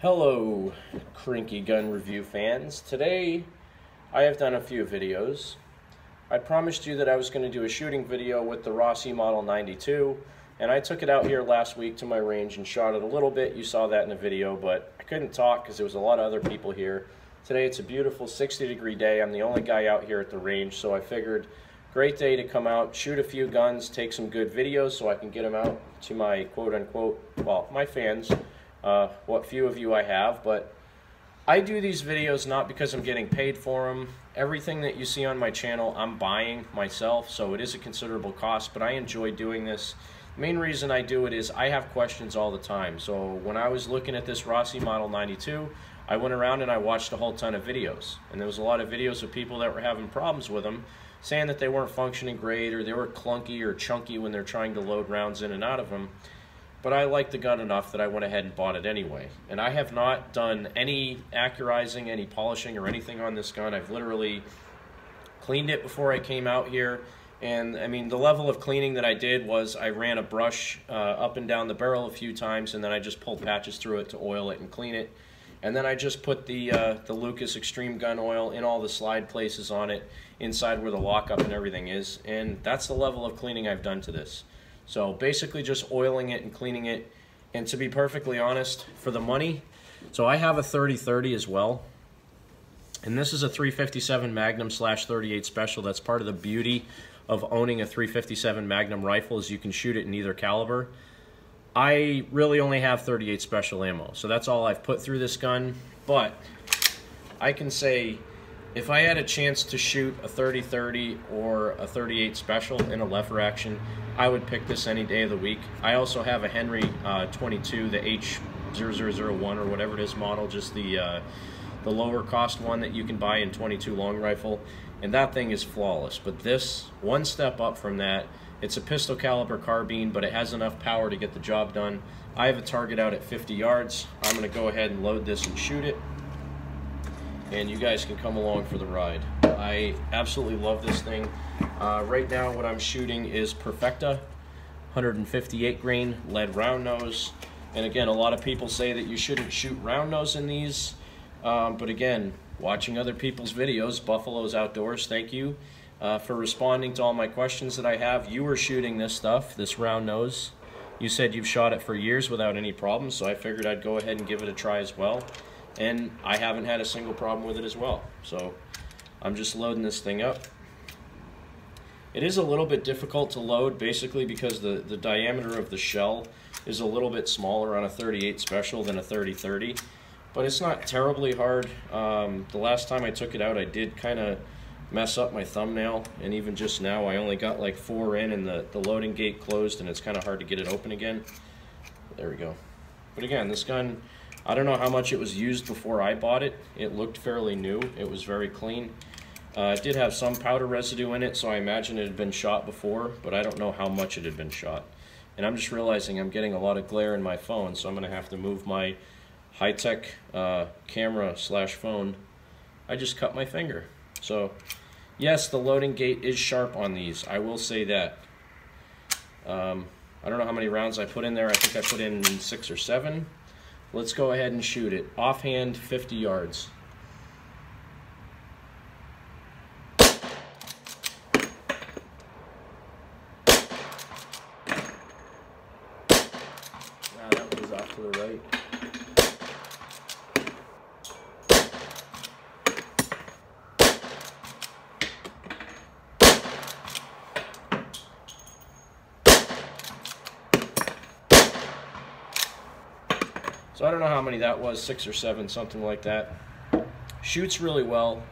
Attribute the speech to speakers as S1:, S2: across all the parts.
S1: Hello, Crinky Gun Review fans. Today, I have done a few videos. I promised you that I was going to do a shooting video with the Rossi Model 92, and I took it out here last week to my range and shot it a little bit. You saw that in the video, but I couldn't talk because there was a lot of other people here. Today, it's a beautiful 60-degree day. I'm the only guy out here at the range, so I figured, great day to come out, shoot a few guns, take some good videos so I can get them out to my quote-unquote, well, my fans. What few of you I have, but I do these videos not because I'm getting paid for them. Everything that you see on my channel I'm buying myself, so it is a considerable cost, but I enjoy doing this. The main reason I do it is I have questions all the time. So when I was looking at this Rossi Model 92, I went around and I watched a whole ton of videos, and there was a lot of videos of people that were having problems with them, saying that they weren't functioning great or they were clunky or chunky when they're trying to load rounds in and out of them. But I liked the gun enough that I went ahead and bought it anyway. And I have not done any accurizing, any polishing or anything on this gun. I've literally cleaned it before I came out here. And I mean, the level of cleaning that I did was I ran a brush up and down the barrel a few times, and then I just pulled patches through it to oil it and clean it. And then I just put the Lucas Extreme Gun Oil in all the slide places on it, inside where the lockup and everything is. And that's the level of cleaning I've done to this. So basically just oiling it and cleaning it, and to be perfectly honest, for the money, so I have a 30-30 as well, and this is a 357 Magnum /38 Special. That's part of the beauty of owning a 357 Magnum rifle, is you can shoot it in either caliber. I really only have 38 Special ammo, so that's all I've put through this gun, but I can say if I had a chance to shoot a 30-30 or a 38 Special in a lever action, I would pick this any day of the week. I also have a Henry 22, the H0001 or whatever it is model, just the lower cost one that you can buy in 22 long rifle, and that thing is flawless. But this, one step up from that. It's a pistol caliber carbine, but it has enough power to get the job done. I have a target out at 50 yards. I'm going to go ahead and load this and shoot it, and you guys can come along for the ride. I absolutely love this thing. Right now what I'm shooting is Perfecta 158 grain lead round nose, and again, a lot of people say that you shouldn't shoot round nose in these, but again, watching other people's videos, Buffalo's Outdoors, thank you for responding to all my questions that I have. You were shooting this stuff, this round nose. You said you've shot it for years without any problems, so I figured I'd go ahead and give it a try as well. And I haven't had a single problem with it as well. So I'm just loading this thing up. It is a little bit difficult to load, basically because the diameter of the shell is a little bit smaller on a 38 Special than a 30-30. But it's not terribly hard. The last time I took it out, I did kind of mess up my thumbnail, and even just now I only got like 4 in and the loading gate closed, and it's kind of hard to get it open again. There we go. But again, this gun, I don't know how much it was used before I bought it. It looked fairly new. It was very clean. It did have some powder residue in it, so I imagine it had been shot before, but I don't know how much it had been shot. And I'm just realizing I'm getting a lot of glare in my phone, so I'm going to have to move my high-tech camera / phone. I just cut my finger. So, yes, the loading gate is sharp on these. I will say that. I don't know how many rounds I put in there. I think I put in 6 or 7. Let's go ahead and shoot it. Offhand, 50 yards. Wow, that was off to the right. So I don't know how many that was, 6 or 7, something like that. Shoots really well.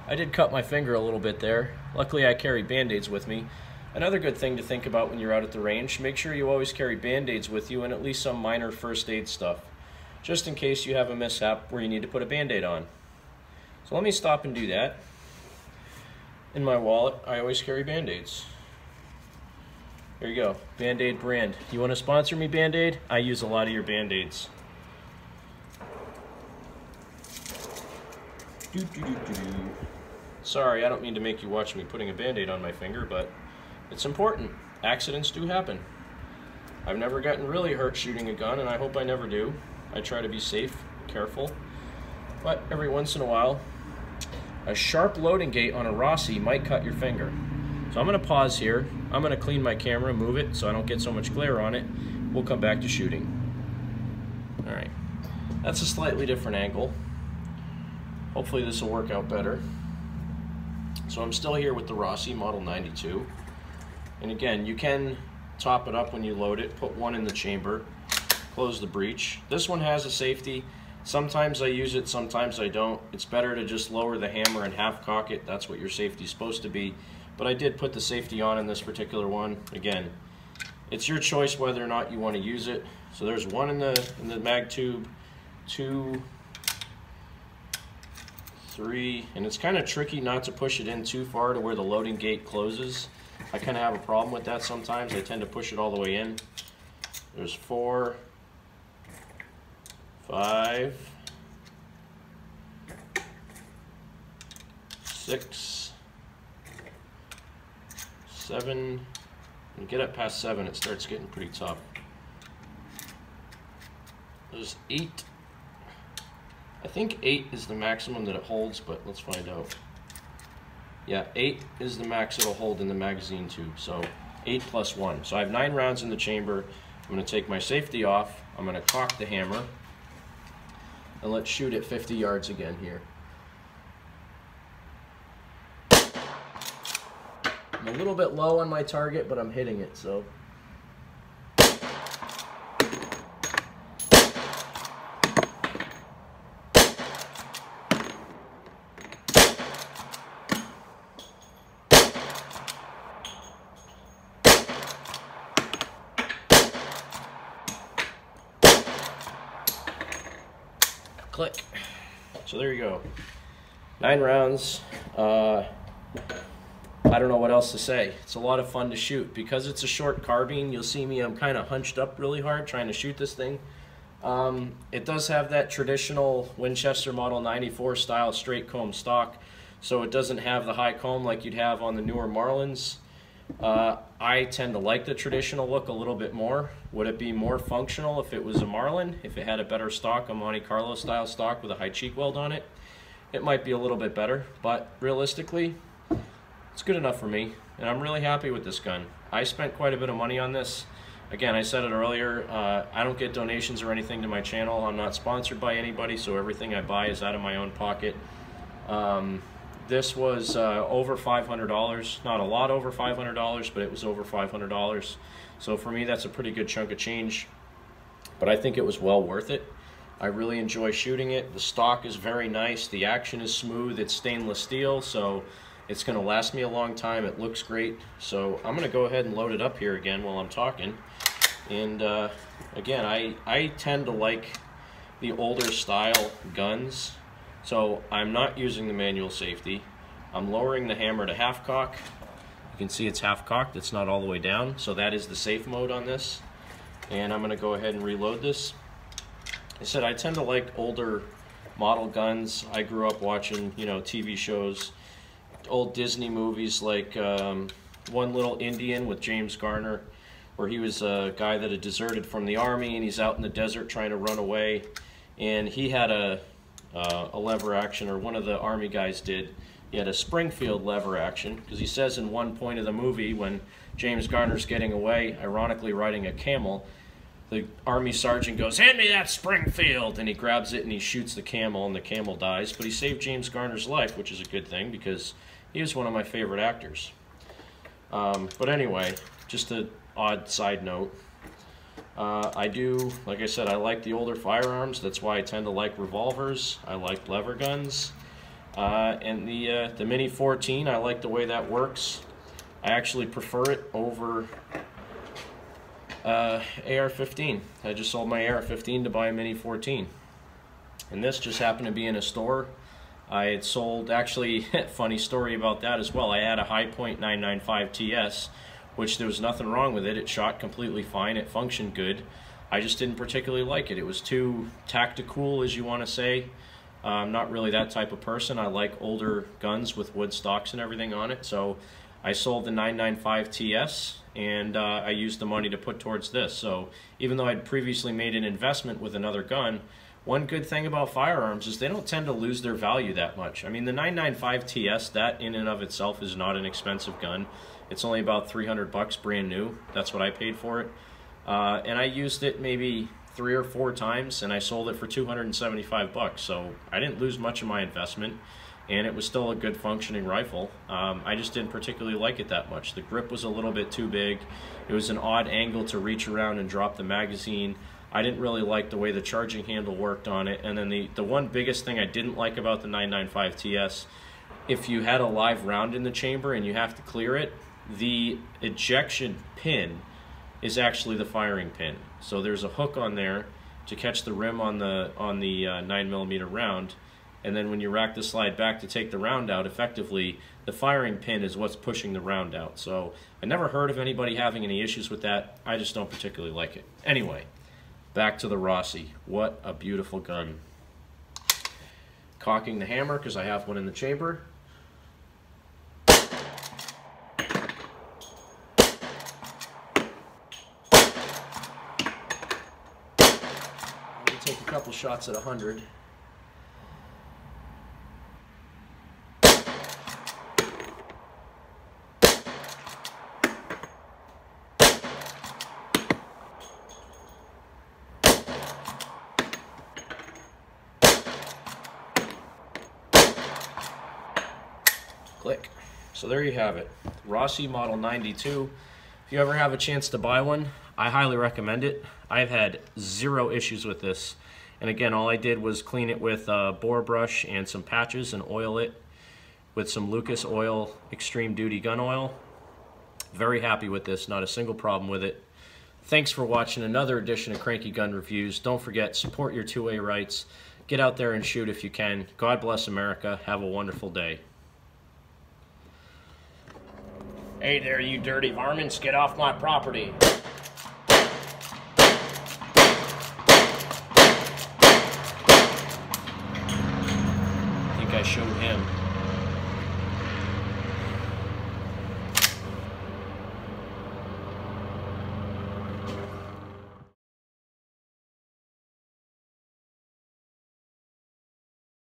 S1: I did cut my finger a little bit there. Luckily I carry Band-Aids with me. Another good thing to think about when you're out at the range, make sure you always carry Band-Aids with you and at least some minor first aid stuff, just in case you have a mishap where you need to put a Band-Aid on. So let me stop and do that. In my wallet, I always carry Band-Aids. There you go, Band-Aid brand. You want to sponsor me, Band-Aid? I use a lot of your Band-Aids. Sorry, I don't mean to make you watch me putting a Band-Aid on my finger, but it's important. Accidents do happen. I've never gotten really hurt shooting a gun, and I hope I never do. I try to be safe, careful. But every once in a while, a sharp loading gate on a Rossi might cut your finger. So I'm going to pause here. I'm going to clean my camera, move it so I don't get so much glare on it. We'll come back to shooting. All right, that's a slightly different angle. Hopefully this will work out better. So I'm still here with the Rossi Model 92. And again, you can top it up when you load it, put one in the chamber, close the breech. This one has a safety. Sometimes I use it, sometimes I don't. It's better to just lower the hammer and half cock it. That's what your safety is supposed to be. But I did put the safety on in this particular one. Again, it's your choice whether or not you want to use it. So there's one in the mag tube, 2, 3, and it's kind of tricky not to push it in too far to where the loading gate closes. I kind of have a problem with that sometimes. I tend to push it all the way in. There's 4, 5, 6, 7. When you get up past 7, it starts getting pretty tough. There's 8. I think 8 is the maximum that it holds, but let's find out. Yeah, 8 is the max it'll hold in the magazine tube, so 8 plus 1. So I have 9 rounds in the chamber. I'm going to take my safety off. I'm going to cock the hammer. And let's shoot at 50 yards again here. I'm a little bit low on my target, but I'm hitting it, so. Click. So there you go. 9 rounds. I don't know what else to say. It's a lot of fun to shoot. Because it's a short carbine, you'll see me, I'm kind of hunched up really hard trying to shoot this thing. It does have that traditional Winchester Model 94 style straight comb stock, so it doesn't have the high comb like you'd have on the newer Marlins. I tend to like the traditional look a little bit more. Would it be more functional if it was a Marlin? If it had a better stock, a Monte Carlo style stock with a high cheek weld on it? It might be a little bit better, but realistically, it's good enough for me, and I'm really happy with this gun. I spent quite a bit of money on this. Again, I said it earlier, I don't get donations or anything to my channel. I'm not sponsored by anybody, so everything I buy is out of my own pocket. This was over $500, not a lot over $500, but it was over $500. So for me, that's a pretty good chunk of change, but I think it was well worth it. I really enjoy shooting it. The stock is very nice. The action is smooth. It's stainless steel, so it's going to last me a long time. It looks great. So I'm going to go ahead and load it up here again while I'm talking. And again, I tend to like the older style guns. So I'm not using the manual safety. I'm lowering the hammer to half cock. You can see it's half cocked. It's not all the way down. So that is the safe mode on this. And I'm going to go ahead and reload this. I said I tend to like older model guns. I grew up watching, you know, TV shows, old Disney movies like One Little Indian with James Garner, where he was a guy that had deserted from the army and he's out in the desert trying to run away. And he had a lever action, or one of the army guys did. He had a Springfield lever action, because he says in one point of the movie when James Garner's getting away, ironically riding a camel, the army sergeant goes, "Hand me that Springfield," and he grabs it and he shoots the camel and the camel dies. But he saved James Garner's life, which is a good thing because he was one of my favorite actors. But anyway, just an odd side note. I do, like I said, I like the older firearms. That's why I tend to like revolvers. I like lever guns. And the Mini 14, I like the way that works. I actually prefer it over AR-15. I just sold my AR-15 to buy a Mini 14. And this just happened to be in a store. I had sold, actually, funny story about that as well. I had a High Point 995 TS, which there was nothing wrong with it. It shot completely fine. It functioned good. I just didn't particularly like it. It was too tactical, as you want to say. I'm not really that type of person. I like older guns with wood stocks and everything on it. So I sold the 995 TS, and I used the money to put towards this. So even though I'd previously made an investment with another gun, one good thing about firearms is they don't tend to lose their value that much. I mean, the 995 TS, that in and of itself is not an expensive gun. It's only about 300 bucks brand new. That's what I paid for it. And I used it maybe 3 or 4 times, and I sold it for 275 bucks. So I didn't lose much of my investment, and it was still a good functioning rifle. I just didn't particularly like it that much. The grip was a little bit too big. It was an odd angle to reach around and drop the magazine. I didn't really like the way the charging handle worked on it. And then the one biggest thing I didn't like about the 995 TS, if you had a live round in the chamber and you have to clear it, the ejection pin is actually the firing pin. So there's a hook on there to catch the rim on the 9mm round, and then when you rack the slide back to take the round out, effectively the firing pin is what's pushing the round out. So I never heard of anybody having any issues with that. I just don't particularly like it. Anyway, back to the Rossi. What a beautiful gun. Cocking the hammer, because I have one in the chamber. Take a couple shots at 100. Click. So there you have it. Rossi Model 92. If you ever have a chance to buy one, I highly recommend it. I've had 0 issues with this. And again, all I did was clean it with a bore brush and some patches and oil it with some Lucas Oil Extreme Duty Gun Oil. Very happy with this, not a single problem with it. Thanks for watching another edition of Cranky Gun Reviews. Don't forget, support your 2A rights. Get out there and shoot if you can. God bless America. Have a wonderful day. Hey there, you dirty varmints, get off my property. I think I showed him.